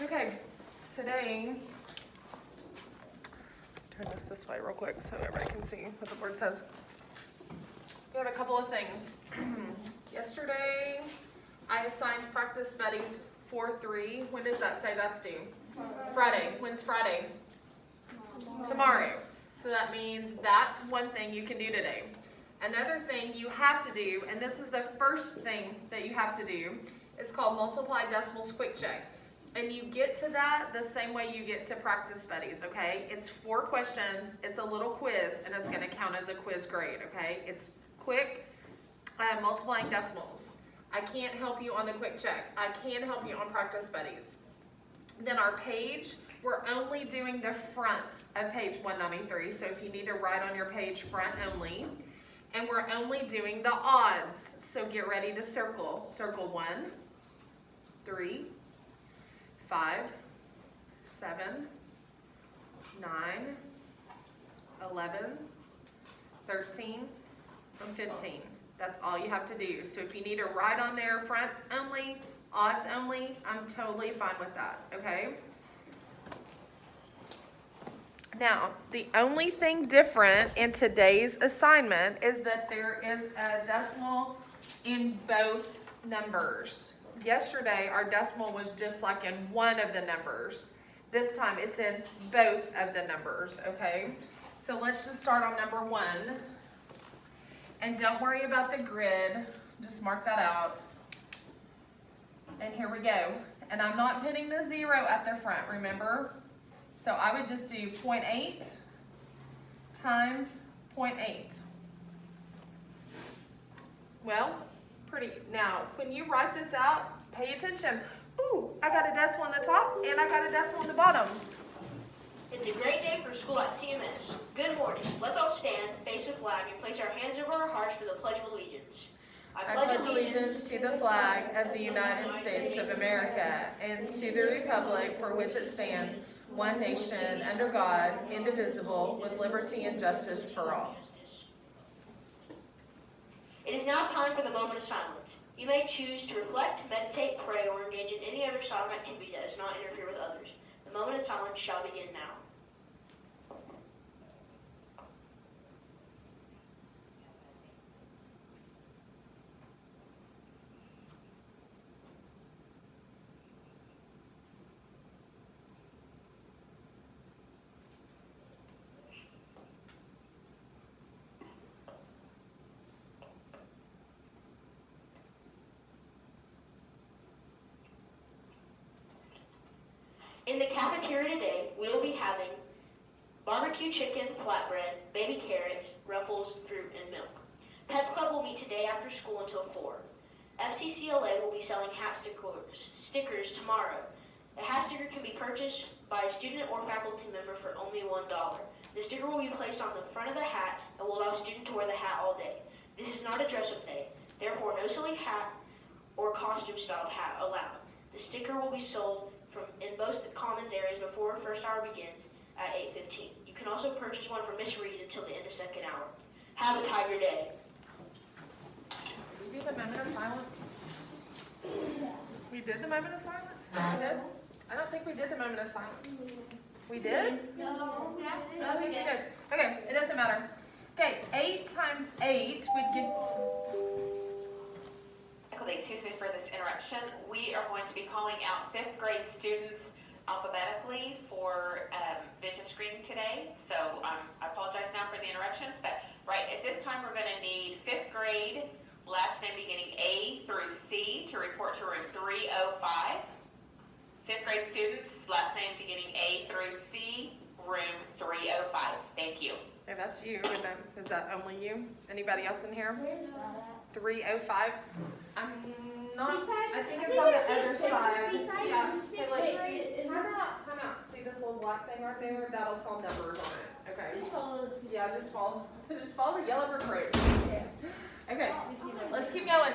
Okay, today, turn this way real quick so everybody can see what the board says. We have a couple of things. Yesterday, I assigned practice buddies 4-3. When does that say that's due? Friday. When's Friday? Tomorrow. So that means that's one thing you can do today. Another thing you have to do, and this is the first thing that you have to do, it's called multiply decimals quick check. And you get to that the same way you get to practice buddies, okay? It's 4 questions, it's a little quiz, and it's gonna count as a quiz grade, okay? It's quick multiplying decimals. I can't help you on the quick check. I can help you on practice buddies. Then our page, we're only doing the front of page 193. So if you need to write on your page, front only. And we're only doing the odds. So get ready to circle. Circle 1, 3, 5, 7, 9, 11, 13, and 15. That's all you have to do. So if you need to write on there, front only, odds only, I'm totally fine with that, okay? Now, the only thing different in today's assignment is that there is a decimal in both numbers. Yesterday, our decimal was just like in one of the numbers. This time, it's in both of the numbers, okay? So let's just start on number 1. And don't worry about the grid, just mark that out. And here we go. And I'm not putting the 0 at the front, remember? So I would just do 0.8 times 0.8. Well, pretty. Now, when you write this out, pay attention. Ooh, I got a decimal on the top and I got a decimal on the bottom. It's a great day for school at CMS. Good morning. Let's all stand, face the flag, and place our hands over our hearts for the Pledge of Allegiance. I pledge allegiance to the flag of the United States of America and to the republic for which it stands, one nation, under God, indivisible, with liberty and justice for all. It is now time for the moment of silence. You may choose to reflect, meditate, pray, or engage in any other solemn activity that does not interfere with others. The moment of silence shall begin now. In the cafeteria today, we will be having barbecue chicken, flatbread, baby carrots, Ruffles, fruit, and milk. Pep Club will meet today after school until 4. FCCLA will be selling hat stickers tomorrow. A hat sticker can be purchased by a student or faculty member for only $1. The sticker will be placed on the front of the hat and will allow students to wear the hat all day. This is not a dress-up day, therefore no silly hat or costume-styled hat allowed. The sticker will be sold in both the commons areas before first hour begins at 8:15. You can also purchase one from Miss Reed until the end of second hour. Have a tiger day. Did we do the moment of silence? We did the moment of silence? We did? I don't think we did the moment of silence. We did? No. I think we did. Okay, it doesn't matter. Okay, 8 times 8 would give... Excuse me for this interruption. We are going to be calling out 5th grade students alphabetically for vision screening today. So I apologize now for the interruptions, but right at this time we're going to need 5th grade, last name beginning A through C, to report to room 305. 5th grade students, last name beginning A through C, room 305. Thank you. Okay, that's you. Is that only you? Anybody else in here? 305. I'm not. I think it's on the other side. Yeah. Okay, let's see. Time out. See this little black thing right there? That'll tell numbers on it. Okay. Yeah, just follow the yellow brick road. Okay. Let's keep going.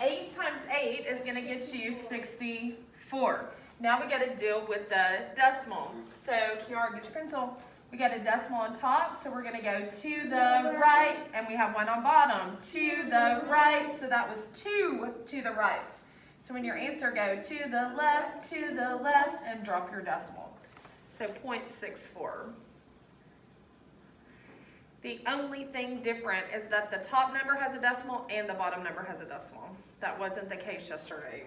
8 times 8 is going to get you 64. Now we got to deal with the decimal. So, Kiara, get your pencil. We got a decimal on top, so we're going to go to the right, and we have one on bottom. To the right, so that was 2 to the right. So when your answer, go to the left, and drop your decimal. So 0.64. The only thing different is that the top number has a decimal and the bottom number has a decimal. That wasn't the case yesterday.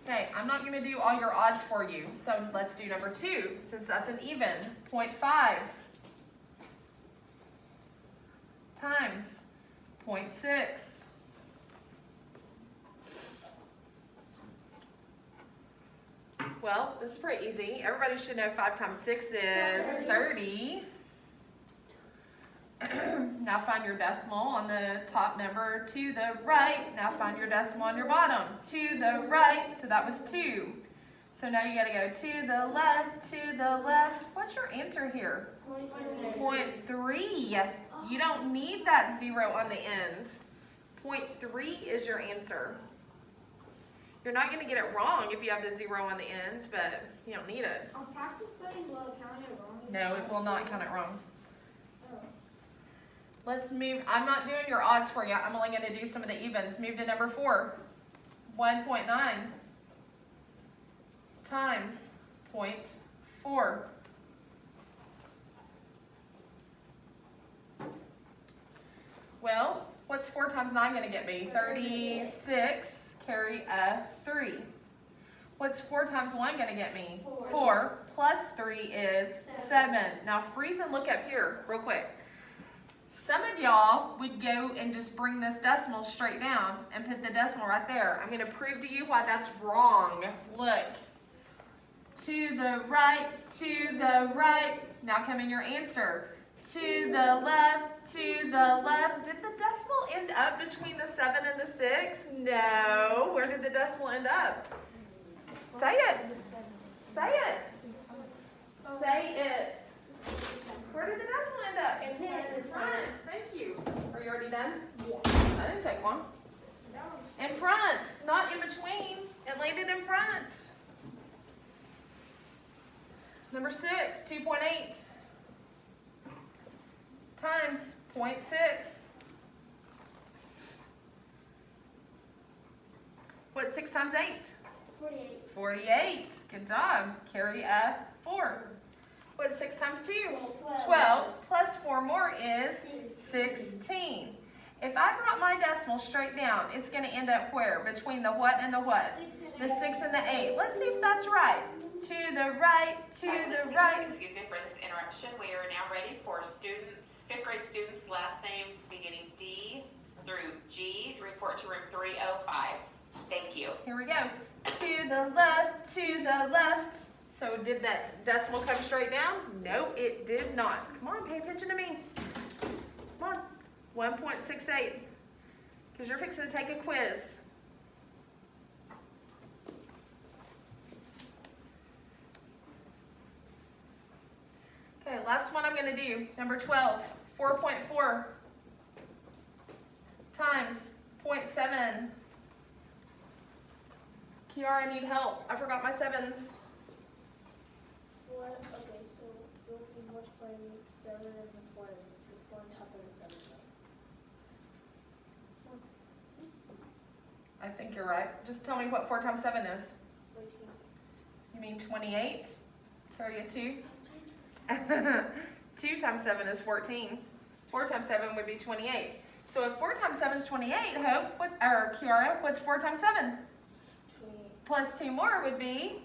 Okay, I'm not gonna do all your odds for you, so let's do number 2, since that's an even. 0.5 times 0.6. Well, this is pretty easy. Everybody should know 5 times 6 is 30. Now find your decimal on the top number to the right. Now find your decimal on your bottom to the right. So that was 2. So now you got to go to the left, to the left. What's your answer here? 0.3. You don't need that 0 on the end. 0.3 is your answer. You're not going to get it wrong if you have the 0 on the end, but you don't need it. On practice buddies, will it count it wrong? No, it will not count it wrong. Oh. Let's move. I'm not doing your odds for you. I'm only going to do some of the evens. Move to number 4. 1.9 times 0.4. Well, what's 4 times 9 going to get me? 36. Carry a 3. What's 4 times 1 going to get me? 4 plus 3 is 7. Now freeze and look up here real quick. Some of y'all would go and just bring this decimal straight down and put the decimal right there. I'm going to prove to you why that's wrong. Look. To the right, to the right. Now come in your answer. To the left, to the left. Did the decimal end up between the 7 and the 6? No. Where did the decimal end up? Say it. Say it. Say it. Where did the decimal end up? In front. Thank you. Are you already done? Yeah. I didn't take one. In front, not in between. It landed in front. Number 6, 2.8 times 0.6. What's 6 times 8? 48. 48. Good job. Carry a 4. What's 6 times 2? 12. 12. Plus 4 more is 16. If I brought my decimal straight down, it's going to end up where? Between the what and the what? The 6 and the 8. Let's see if that's right. To the right, to the right. Excuse me for this interruption. We are now ready for students, 5th grade students, last names beginning D through G. Report to room 305. Thank you. Here we go. To the left, to the left. So did that decimal come straight down? No, it did not. Come on, pay attention to me. Come on. 1.68. Because you're fixing to take a quiz. Okay, last one I'm going to do. Number 12. 4.4 times 0.7. Kiara, I need help. I forgot my 7s. What? Okay, so you'll be multiplying the 7 and the 4, and the 4 on top of the 7. I think you're right. Just tell me what 4 times 7 is. 14. You mean 28? Carry a 2? 2 times 7 is 14. 4 times 7 would be 28. So if 4 times 7 is 28, Hope, or Kiara, what's 4 times 7? 28. Plus 2 more would be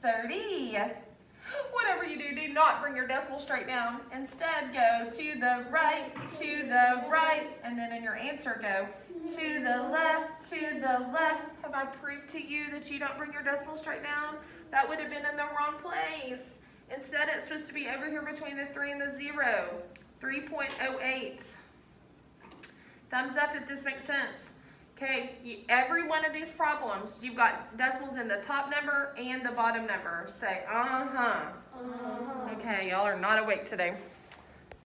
30. 30. Whatever you do, do not bring your decimal straight down. Instead, go to the right, and then in your answer, go to the left, Have I proved to you that you don't bring your decimal straight down? That would have been in the wrong place. Instead, it's supposed to be over here between the 3 and the 0. 3.08. Thumbs up if this makes sense. Okay, every one of these problems, you've got decimals in the top number and the bottom number. Say, uh-huh. Uh-huh. Okay, y'all are not awake today.